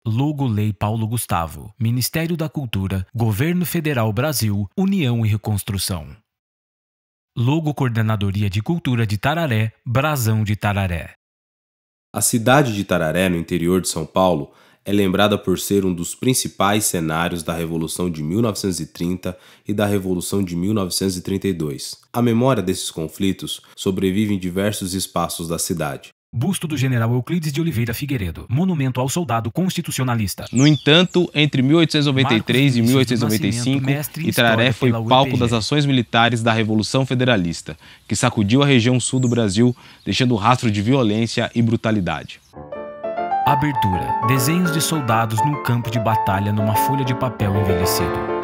Logo Lei Paulo Gustavo, Ministério da Cultura, Governo Federal Brasil, União e Reconstrução. Logo Coordenadoria de Cultura de Tararé, Brasão de Tararé. A cidade de Tararé, no interior de São Paulo, é lembrada por ser um dos principais cenários da Revolução de 1930 e da Revolução de 1932. A memória desses conflitos sobrevive em diversos espaços da cidade. Busto do General Euclides de Oliveira Figueiredo, monumento ao soldado constitucionalista. No entanto, entre 1883 e 1895, Itararé foi palco das ações militares da Revolução Federalista, que sacudiu a região sul do Brasil, deixando um rastro de violência e brutalidade. Abertura. Desenhos de soldados num campo de batalha numa folha de papel envelhecido.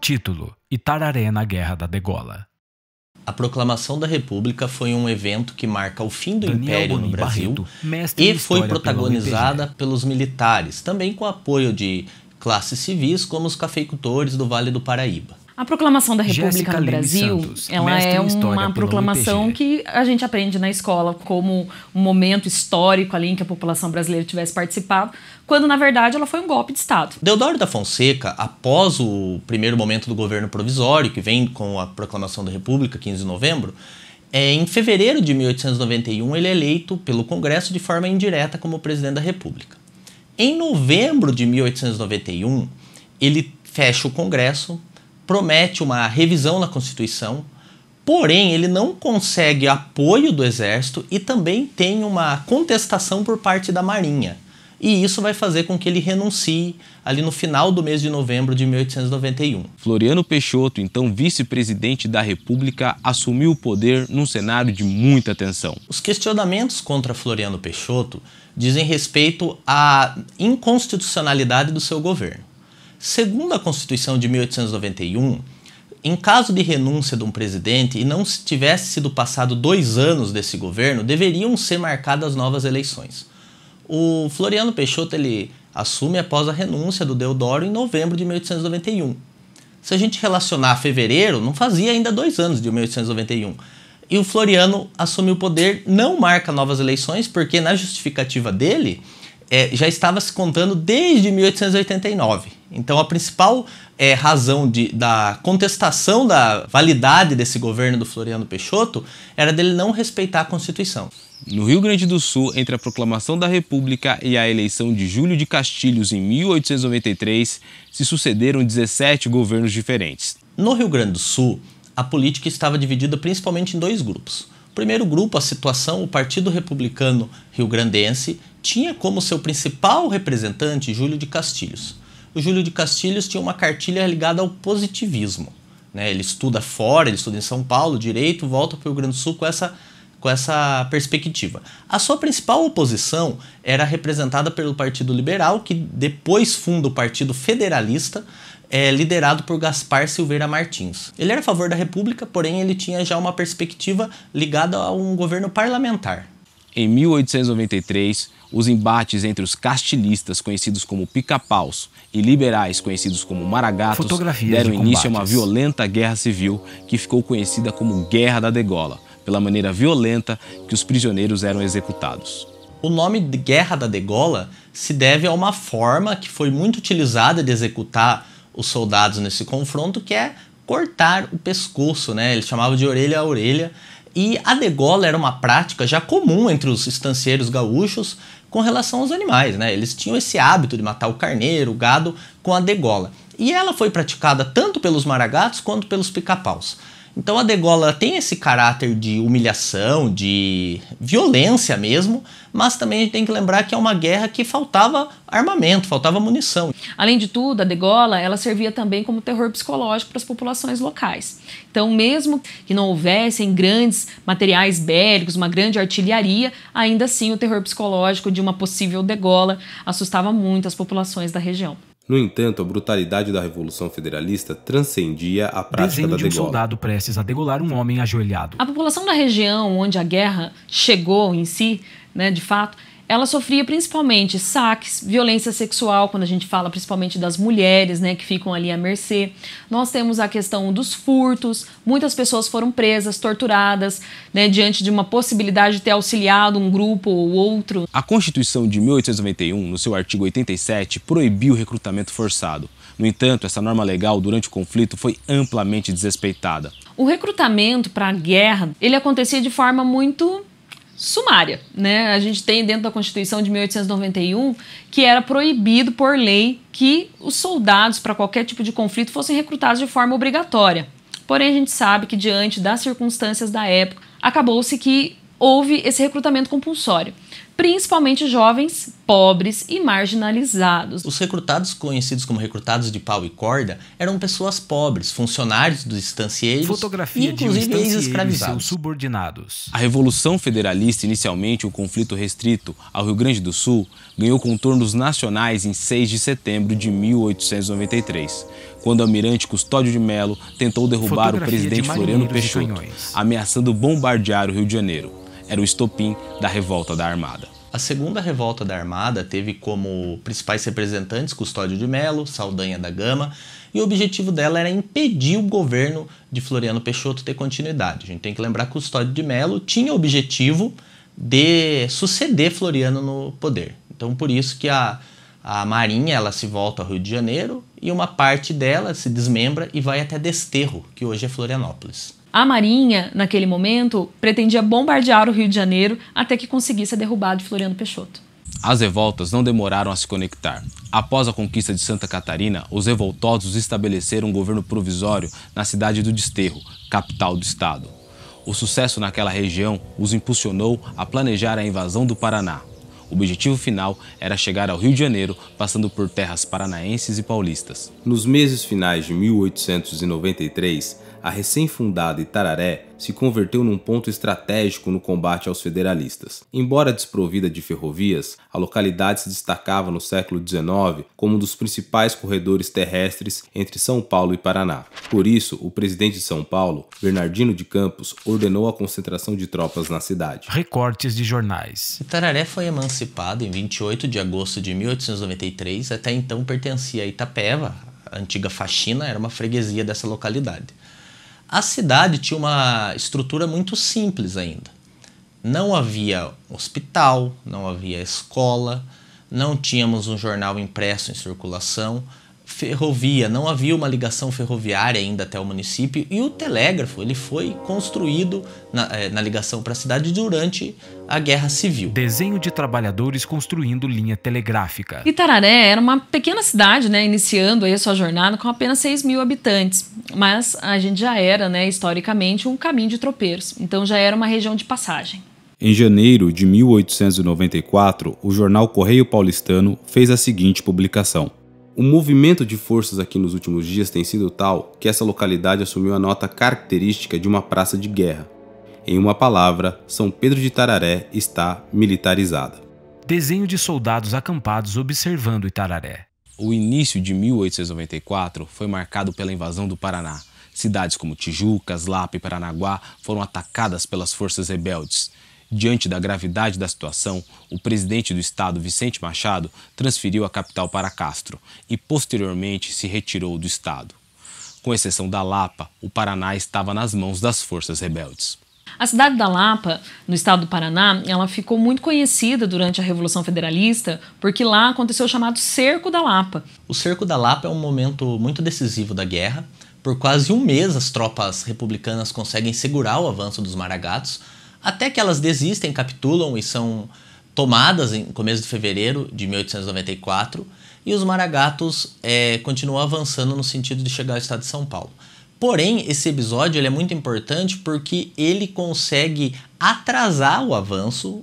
Título: Itararé na Guerra da Degola. A Proclamação da República foi um evento que marca o fim do Império no Brasil e foi protagonizada pelos militares, também com apoio de classes civis como os cafeicultores do Vale do Paraíba. A Proclamação da República no Brasil, ela é uma proclamação que a gente aprende na escola como um momento histórico ali em que a população brasileira tivesse participado, quando na verdade ela foi um golpe de Estado. Deodoro da Fonseca, após o primeiro momento do governo provisório, que vem com a Proclamação da República, 15 de novembro, em fevereiro de 1891 ele é eleito pelo Congresso de forma indireta como presidente da República. Em novembro de 1891, ele fecha o Congresso, promete uma revisão na Constituição, porém ele não consegue apoio do Exército e também tem uma contestação por parte da Marinha. E isso vai fazer com que ele renuncie ali no final do mês de novembro de 1891. Floriano Peixoto, então vice-presidente da República, assumiu o poder num cenário de muita tensão. Os questionamentos contra Floriano Peixoto dizem respeito à inconstitucionalidade do seu governo. Segundo a Constituição de 1891, em caso de renúncia de um presidente e não tivesse sido passado 2 anos desse governo, deveriam ser marcadas novas eleições. O Floriano Peixoto ele assume após a renúncia do Deodoro em novembro de 1891. Se a gente relacionar fevereiro, não fazia ainda 2 anos de 1891. E o Floriano assume o poder, não marca novas eleições, porque na justificativa dele já estava se contando desde 1889. Então a principal razão da contestação da validade desse governo do Floriano Peixoto era dele não respeitar a Constituição. No Rio Grande do Sul, entre a Proclamação da República e a eleição de Júlio de Castilhos em 1893, se sucederam 17 governos diferentes. No Rio Grande do Sul, a política estava dividida principalmente em 2 grupos. O primeiro grupo, a situação, o Partido Republicano Rio-Grandense, tinha como seu principal representante Júlio de Castilhos. O Júlio de Castilhos tinha uma cartilha ligada ao positivismo, né? Ele estuda fora, ele estuda em São Paulo, direito, volta para o Rio Grande do Sul com essa perspectiva. A sua principal oposição era representada pelo Partido Liberal, que depois funda o Partido Federalista, liderado por Gaspar Silveira Martins. Ele era a favor da República, porém ele tinha já uma perspectiva ligada a um governo parlamentar. Em 1893, os embates entre os castilhistas, conhecidos como pica-paus, e liberais, conhecidos como maragatos, deram início a uma violenta guerra civil que ficou conhecida como Guerra da Degola, pela maneira violenta que os prisioneiros eram executados. O nome de Guerra da Degola se deve a uma forma que foi muito utilizada de executar os soldados nesse confronto, que é cortar o pescoço, né? Eles chamavam de orelha a orelha. E a degola era uma prática já comum entre os estancieiros gaúchos com relação aos animais, né? Eles tinham esse hábito de matar o carneiro, o gado com a degola. E ela foi praticada tanto pelos maragatos quanto pelos pica-paus. Então a degola tem esse caráter de humilhação, de violência mesmo, mas também a gente tem que lembrar que é uma guerra que faltava armamento, faltava munição. Além de tudo, a degola ela servia também como terror psicológico para as populações locais. Então, mesmo que não houvessem grandes materiais bélicos, uma grande artilharia, ainda assim o terror psicológico de uma possível degola assustava muito as populações da região. No entanto, a brutalidade da Revolução Federalista transcendia a prática da degola. Desenho de um soldado prestes a degolar um homem ajoelhado. A população da região onde a guerra chegou em si, de fato, ela sofria principalmente saques, violência sexual, quando a gente fala principalmente das mulheres, que ficam ali à mercê. Nós temos a questão dos furtos, muitas pessoas foram presas, torturadas, diante de uma possibilidade de ter auxiliado um grupo ou outro. A Constituição de 1891, no seu artigo 87, proibiu o recrutamento forçado. No entanto, essa norma legal, durante o conflito, foi amplamente desrespeitada. O recrutamento para a guerra, ele acontecia de forma muito sumária, A gente tem dentro da Constituição de 1891 que era proibido por lei que os soldados para qualquer tipo de conflito fossem recrutados de forma obrigatória. Porém, a gente sabe que diante das circunstâncias da época, acabou-se que houve esse recrutamento compulsório, principalmente jovens, pobres e marginalizados. Os recrutados, conhecidos como recrutados de pau e corda, eram pessoas pobres, funcionários dos estancieiros, fotografia inclusive ex-escravizados. Seus subordinados. A Revolução Federalista, inicialmente um conflito restrito ao Rio Grande do Sul, ganhou contornos nacionais em 6 de setembro de 1893, quando o almirante Custódio de Melo tentou derrubar o presidente Floriano Peixoto, ameaçando bombardear o Rio de Janeiro. Era o estopim da revolta da Armada. A segunda revolta da Armada teve como principais representantes Custódio de Melo, Saldanha da Gama, e o objetivo dela era impedir o governo de Floriano Peixoto ter continuidade. A gente tem que lembrar que Custódio de Melo tinha o objetivo de suceder Floriano no poder. Então, por isso que a Marinha ela se volta ao Rio de Janeiro e uma parte dela se desmembra e vai até Desterro, que hoje é Florianópolis. A Marinha, naquele momento, pretendia bombardear o Rio de Janeiro até que conseguisse a derrubada de Floriano Peixoto. As revoltas não demoraram a se conectar. Após a conquista de Santa Catarina, os revoltosos estabeleceram um governo provisório na cidade do Desterro, capital do estado. O sucesso naquela região os impulsionou a planejar a invasão do Paraná. O objetivo final era chegar ao Rio de Janeiro, passando por terras paranaenses e paulistas. Nos meses finais de 1893, a recém-fundada Itararé se converteu num ponto estratégico no combate aos federalistas. Embora desprovida de ferrovias, a localidade se destacava no século XIX como um dos principais corredores terrestres entre São Paulo e Paraná. Por isso, o presidente de São Paulo, Bernardino de Campos, ordenou a concentração de tropas na cidade. Recortes de jornais. Itararé foi emancipada em 28 de agosto de 1893, até então pertencia a Itapeva, a antiga Faxina, era uma freguesia dessa localidade. A cidade tinha uma estrutura muito simples ainda. Não havia hospital, não havia escola, não tínhamos um jornal impresso em circulação, ferrovia, não havia uma ligação ferroviária ainda até o município e o telégrafo ele foi construído na ligação para a cidade durante a Guerra Civil. Desenho de trabalhadores construindo linha telegráfica. Itararé era uma pequena cidade, iniciando aí a sua jornada com apenas 6.000 habitantes, mas a gente já era, historicamente, um caminho de tropeiros, então já era uma região de passagem. Em janeiro de 1894, o jornal Correio Paulistano fez a seguinte publicação. O movimento de forças aqui nos últimos dias tem sido tal que essa localidade assumiu a nota característica de uma praça de guerra. Em uma palavra, São Pedro de Itararé está militarizada. Desenho de soldados acampados observando Itararé. O início de 1894 foi marcado pela invasão do Paraná. Cidades como Tijucas, Lapa e Paranaguá foram atacadas pelas forças rebeldes. Diante da gravidade da situação, o presidente do estado, Vicente Machado, transferiu a capital para Castro e posteriormente se retirou do estado. Com exceção da Lapa, o Paraná estava nas mãos das forças rebeldes. A cidade da Lapa, no estado do Paraná, ela ficou muito conhecida durante a Revolução Federalista porque lá aconteceu o chamado Cerco da Lapa. O Cerco da Lapa é um momento muito decisivo da guerra. Por quase um mês as tropas republicanas conseguem segurar o avanço dos maragatos, até que elas desistem, capitulam e são tomadas em começo de fevereiro de 1894 e os maragatos continuam avançando no sentido de chegar ao estado de São Paulo. Porém, esse episódio ele é muito importante porque ele consegue atrasar o avanço,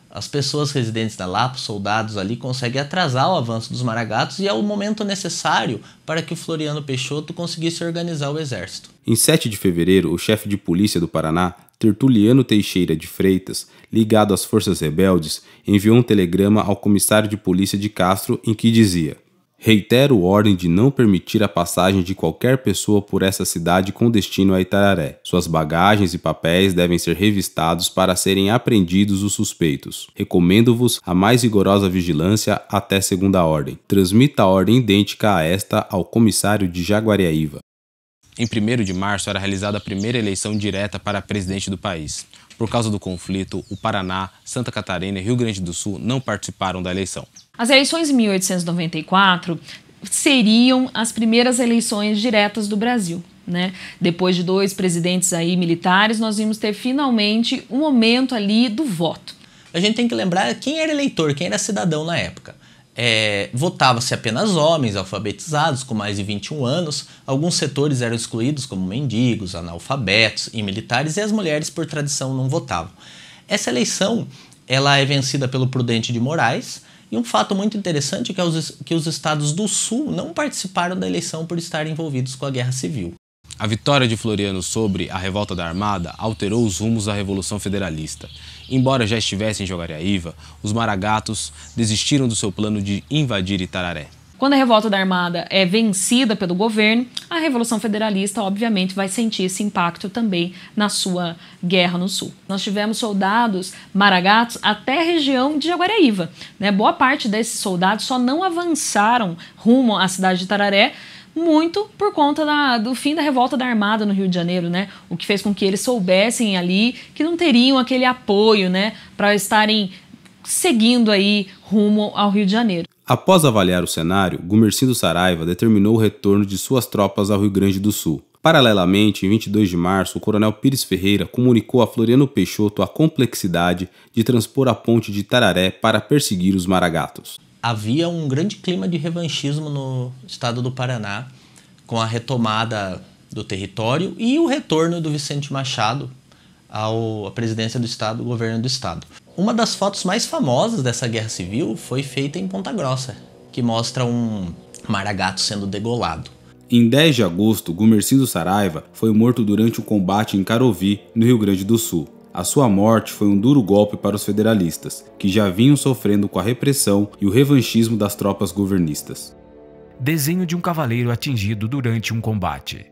as pessoas residentes da Lapa, soldados ali, conseguem atrasar o avanço dos maragatos e é o momento necessário para que o Floriano Peixoto conseguisse organizar o exército. Em 7 de fevereiro, o chefe de polícia do Paraná, Tertuliano Teixeira de Freitas, ligado às forças rebeldes, enviou um telegrama ao comissário de polícia de Castro em que dizia: Reitero ordem de não permitir a passagem de qualquer pessoa por essa cidade com destino a Itararé. Suas bagagens e papéis devem ser revistados para serem apreendidos os suspeitos. Recomendo-vos a mais rigorosa vigilância até segunda ordem. Transmita a ordem idêntica a esta ao comissário de Jaguariaíva. Em 1º de março era realizada a primeira eleição direta para presidente do país. Por causa do conflito, o Paraná, Santa Catarina e Rio Grande do Sul não participaram da eleição. As eleições de 1894 seriam as primeiras eleições diretas do Brasil, né? Depois de 2 presidentes aí militares, nós vimos ter finalmente um momento ali do voto. A gente tem que lembrar quem era eleitor, quem era cidadão na época. Votava-se apenas homens alfabetizados com mais de 21 anos, alguns setores eram excluídos como mendigos, analfabetos e militares, e as mulheres por tradição não votavam. Essa eleição ela é vencida pelo Prudente de Moraes, e um fato muito interessante é que os estados do Sul não participaram da eleição por estarem envolvidos com a Guerra Civil. A vitória de Floriano sobre a revolta da Armada alterou os rumos da Revolução Federalista. Embora já estivessem em Jaguariaíva, os maragatos desistiram do seu plano de invadir Itararé. Quando a revolta da Armada é vencida pelo governo, a Revolução Federalista, obviamente, vai sentir esse impacto também na sua guerra no Sul. Nós tivemos soldados maragatos até a região de Jaguariaíva, né? Boa parte desses soldados só não avançaram rumo à cidade de Itararé, muito por conta do fim da revolta da Armada no Rio de Janeiro, né? O que fez com que eles soubessem ali que não teriam aquele apoio, né, para estarem seguindo aí rumo ao Rio de Janeiro. Após avaliar o cenário, Gumercindo Saraiva determinou o retorno de suas tropas ao Rio Grande do Sul. Paralelamente, em 22 de março, o coronel Pires Ferreira comunicou a Floriano Peixoto a complexidade de transpor a ponte de Itararé para perseguir os maragatos. Havia um grande clima de revanchismo no estado do Paraná, com a retomada do território e o retorno do Vicente Machado à presidência do estado, governo do estado. Uma das fotos mais famosas dessa guerra civil foi feita em Ponta Grossa, que mostra um maragato sendo degolado. Em 10 de agosto, Gumercindo Saraiva foi morto durante o combate em Carovi, no Rio Grande do Sul. A sua morte foi um duro golpe para os federalistas, que já vinham sofrendo com a repressão e o revanchismo das tropas governistas. Desenho de um cavaleiro atingido durante um combate.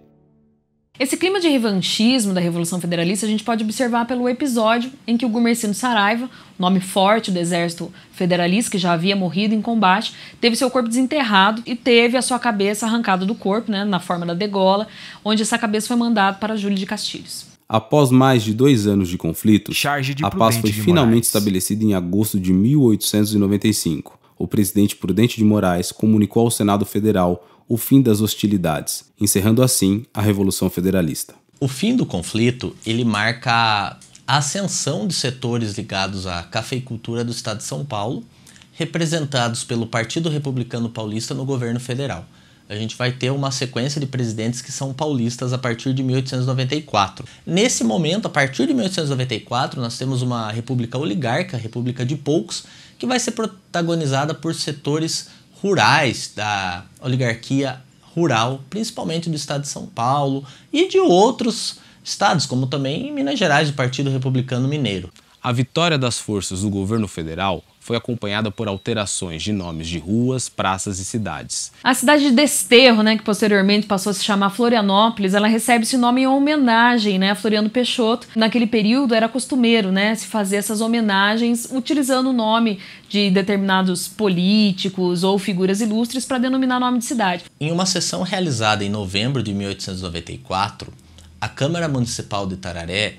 Esse clima de revanchismo da Revolução Federalista a gente pode observar pelo episódio em que o Gumercindo Saraiva, nome forte do exército federalista que já havia morrido em combate, teve seu corpo desenterrado e teve a sua cabeça arrancada do corpo, né, na forma da degola, onde essa cabeça foi mandada para Júlio de Castilhos. Após mais de 2 anos de conflitos, a paz foi finalmente estabelecida em agosto de 1895. O presidente Prudente de Moraes comunicou ao Senado Federal o fim das hostilidades, encerrando assim a Revolução Federalista. O fim do conflito ele marca a ascensão de setores ligados à cafeicultura do estado de São Paulo, representados pelo Partido Republicano Paulista no governo federal. A gente vai ter uma sequência de presidentes que são paulistas a partir de 1894. Nesse momento, a partir de 1894, nós temos uma república oligarca, a República de Poucos, que vai ser protagonizada por setores rurais da oligarquia rural, principalmente do estado de São Paulo e de outros estados, como também em Minas Gerais, o Partido Republicano Mineiro. A vitória das forças do governo federal foi acompanhada por alterações de nomes de ruas, praças e cidades. A cidade de Desterro, né, que posteriormente passou a se chamar Florianópolis, ela recebe esse nome em homenagem, né, a Floriano Peixoto. Naquele período era costumeiro, né, se fazer essas homenagens utilizando o nome de determinados políticos ou figuras ilustres para denominar nome de cidade. Em uma sessão realizada em novembro de 1894, a Câmara Municipal de Itararé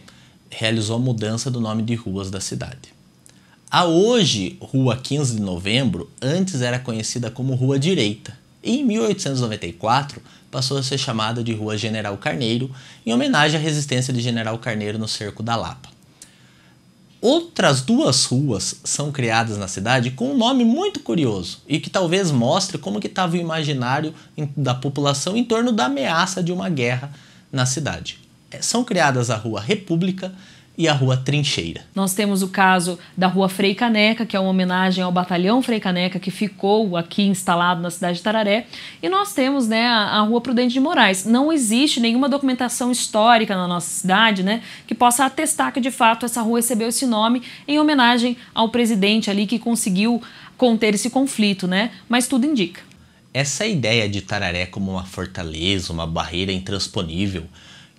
realizou a mudança do nome de ruas da cidade. A hoje Rua 15 de Novembro antes era conhecida como Rua Direita e em 1894 passou a ser chamada de Rua General Carneiro em homenagem à resistência de General Carneiro no Cerco da Lapa. Outras 2 ruas são criadas na cidade com um nome muito curioso e que talvez mostre como que estava o imaginário da população em torno da ameaça de uma guerra na cidade. São criadas a Rua República e a Rua Trincheira. Nós temos o caso da Rua Frei Caneca, que é uma homenagem ao Batalhão Frei Caneca, que ficou aqui instalado na cidade de Itararé. E nós temos, né, a Rua Prudente de Moraes. Não existe nenhuma documentação histórica na nossa cidade, né, que possa atestar que, de fato, essa rua recebeu esse nome em homenagem ao presidente ali que conseguiu conter esse conflito, né? Mas tudo indica. Essa ideia de Itararé como uma fortaleza, uma barreira intransponível,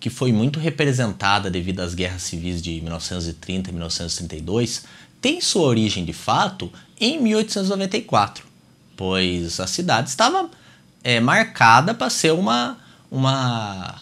que foi muito representada devido às guerras civis de 1930 e 1932, tem sua origem de fato em 1894, pois a cidade estava marcada para ser uma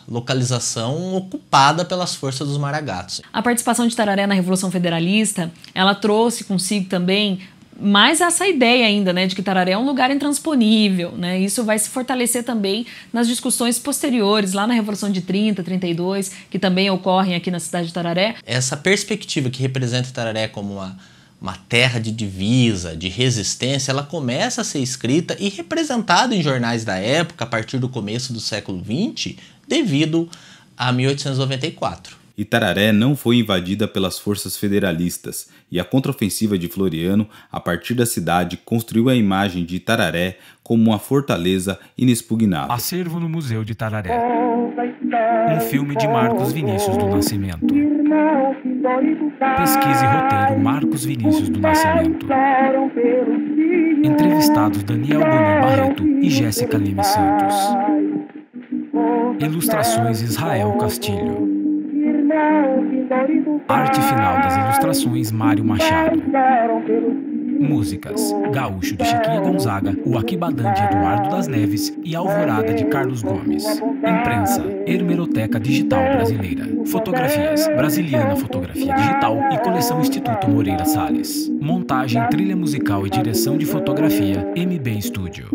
localização ocupada pelas forças dos maragatos. A participação de Itararé na Revolução Federalista, ela trouxe consigo também mais essa ideia ainda, né, de que Itararé é um lugar intransponível, né? Isso vai se fortalecer também nas discussões posteriores, lá na Revolução de 30, 32, que também ocorrem aqui na cidade de Itararé. Essa perspectiva que representa Itararé como uma terra de divisa, de resistência, ela começa a ser escrita e representada em jornais da época a partir do começo do século XX, devido a 1894. Itararé não foi invadida pelas forças federalistas e a contraofensiva de Floriano, a partir da cidade, construiu a imagem de Itararé como uma fortaleza inexpugnável. Acervo no Museu de Itararé. Um filme de Marcos Vinícius do Nascimento. Pesquisa e roteiro Marcos Vinícius do Nascimento. Entrevistados Daniel Bonin Barreto e Jéssica Leme Santos. Ilustrações Israel Castilho. Arte final das ilustrações Mário Machado. Músicas Gaúcho de Chiquinha Gonzaga, O Aquibadã de Eduardo das Neves e Alvorada de Carlos Gomes. Imprensa Hemeroteca Digital Brasileira. Fotografias Brasiliana Fotografia Digital e Coleção Instituto Moreira Salles. Montagem, trilha musical e direção de fotografia MB Studio.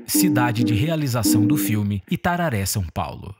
Cidade de realização do filme Itararé, São Paulo.